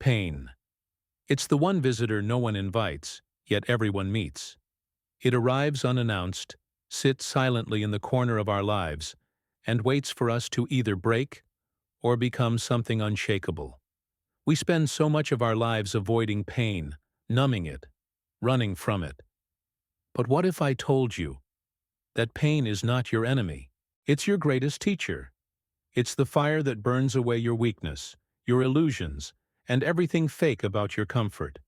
Pain. It's the one visitor no one invites, yet everyone meets. It arrives unannounced, sits silently in the corner of our lives, and waits for us to either break or become something unshakable. We spend so much of our lives avoiding pain, numbing it, running from it. But what if I told you that pain is not your enemy? It's your greatest teacher. It's the fire that burns away your weakness, your illusions, and everything fake about your comfort.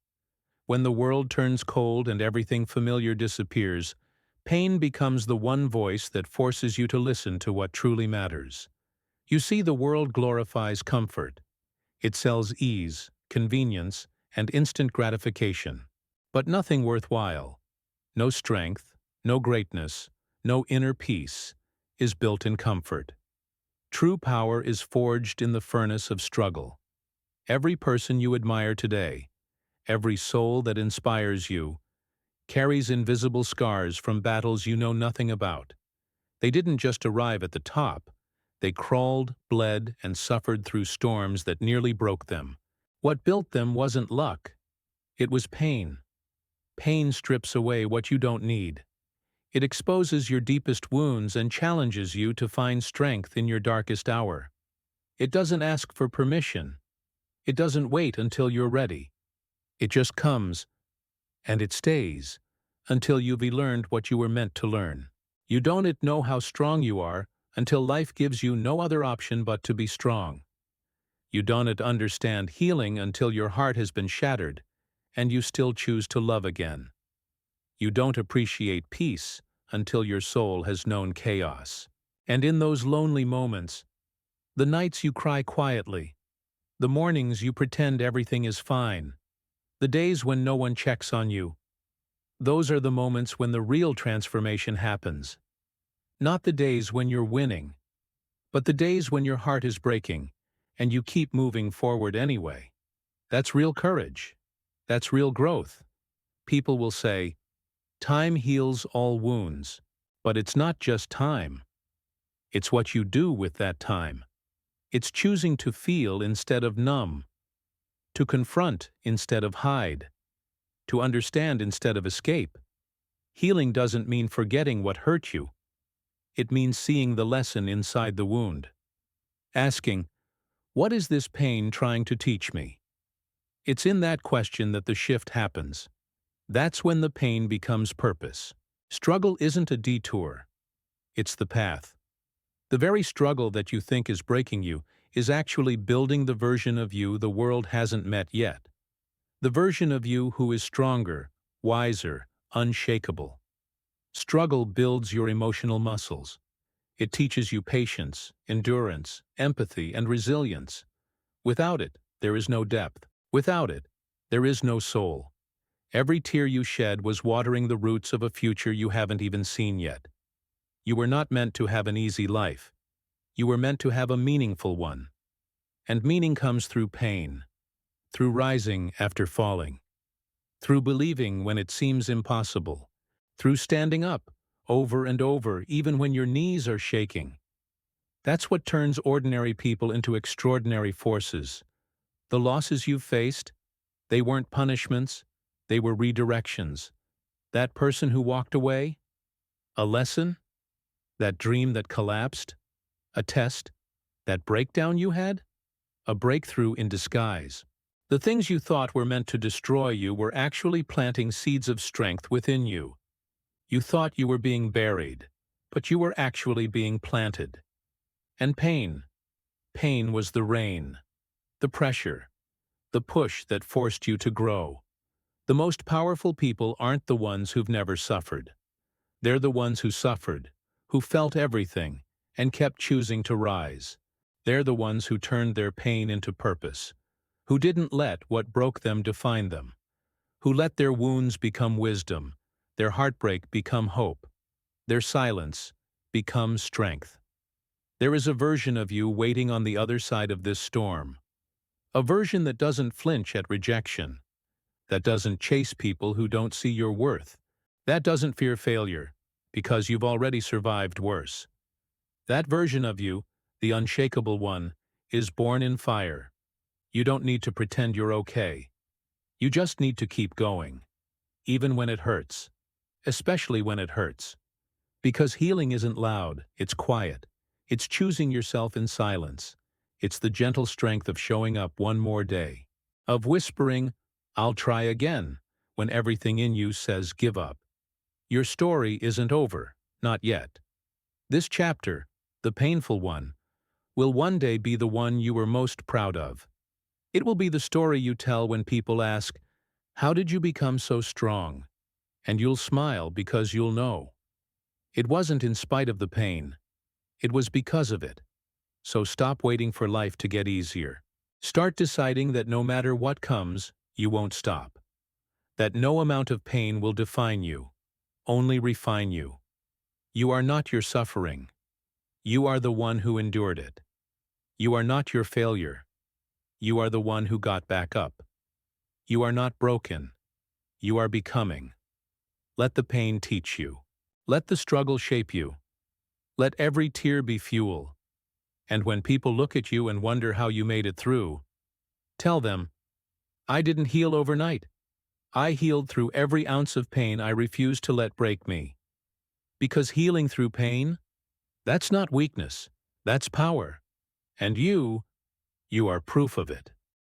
When the world turns cold and everything familiar disappears, pain becomes the one voice that forces you to listen to what truly matters. You see, the world glorifies comfort. It sells ease, convenience, and instant gratification. But nothing worthwhile, no strength, no greatness, no inner peace, is built in comfort. True power is forged in the furnace of struggle. Every person you admire today, every soul that inspires you, carries invisible scars from battles you know nothing about. They didn't just arrive at the top. They crawled, bled, and suffered through storms that nearly broke them. What built them wasn't luck. It was pain. Pain strips away what you don't need. It exposes your deepest wounds and challenges you to find strength in your darkest hour. It doesn't ask for permission. It doesn't wait until you're ready. It just comes, and it stays, until you've learned what you were meant to learn. You don't know how strong you are until life gives you no other option but to be strong. You don't understand healing until your heart has been shattered, and you still choose to love again. You don't appreciate peace until your soul has known chaos. And in those lonely moments, the nights you cry quietly, the mornings you pretend everything is fine, the days when no one checks on you, those are the moments when the real transformation happens. Not the days when you're winning, but the days when your heart is breaking, and you keep moving forward anyway. That's real courage. That's real growth. People will say, time heals all wounds, but it's not just time. It's what you do with that time. It's choosing to feel instead of numb, to confront instead of hide, to understand instead of escape. Healing doesn't mean forgetting what hurt you. It means seeing the lesson inside the wound. Asking, what is this pain trying to teach me? It's in that question that the shift happens. That's when the pain becomes purpose. Struggle isn't a detour. It's the path. The very struggle that you think is breaking you is actually building the version of you the world hasn't met yet. The version of you who is stronger, wiser, unshakable. Struggle builds your emotional muscles. It teaches you patience, endurance, empathy, and resilience. Without it, there is no depth. Without it, there is no soul. Every tear you shed was watering the roots of a future you haven't even seen yet. You were not meant to have an easy life. You were meant to have a meaningful one. And meaning comes through pain, through rising after falling, through believing when it seems impossible, through standing up over and over even when your knees are shaking. That's what turns ordinary people into extraordinary forces. The losses you've faced, they weren't punishments, they were redirections. That person who walked away? A lesson? That dream that collapsed? A test? That breakdown you had? A breakthrough in disguise. The things you thought were meant to destroy you were actually planting seeds of strength within you. You thought you were being buried, but you were actually being planted. And pain. Pain was the rain, the pressure, the push that forced you to grow. The most powerful people aren't the ones who've never suffered. They're the ones who suffered, who felt everything, and kept choosing to rise. They're the ones who turned their pain into purpose, who didn't let what broke them define them, who let their wounds become wisdom, their heartbreak become hope, their silence become strength. There is a version of you waiting on the other side of this storm, a version that doesn't flinch at rejection, that doesn't chase people who don't see your worth, that doesn't fear failure, because you've already survived worse. That version of you, the unshakable one, is born in fire. You don't need to pretend you're okay. You just need to keep going, even when it hurts, especially when it hurts. Because healing isn't loud, it's quiet. It's choosing yourself in silence. It's the gentle strength of showing up one more day. Of whispering, "I'll try again," when everything in you says give up. Your story isn't over, not yet. This chapter, the painful one, will one day be the one you were most proud of. It will be the story you tell when people ask, "How did you become so strong?" And you'll smile because you'll know. It wasn't in spite of the pain. It was because of it. So stop waiting for life to get easier. Start deciding that no matter what comes, you won't stop. That no amount of pain will define you, only refine you. You are not your suffering. You are the one who endured it. You are not your failure. You are the one who got back up. You are not broken. You are becoming. Let the pain teach you. Let the struggle shape you. Let every tear be fuel. And when people look at you and wonder how you made it through, tell them, "I didn't heal overnight. I healed through every ounce of pain I refused to let break me." Because healing through pain, that's not weakness, that's power. And you are proof of it.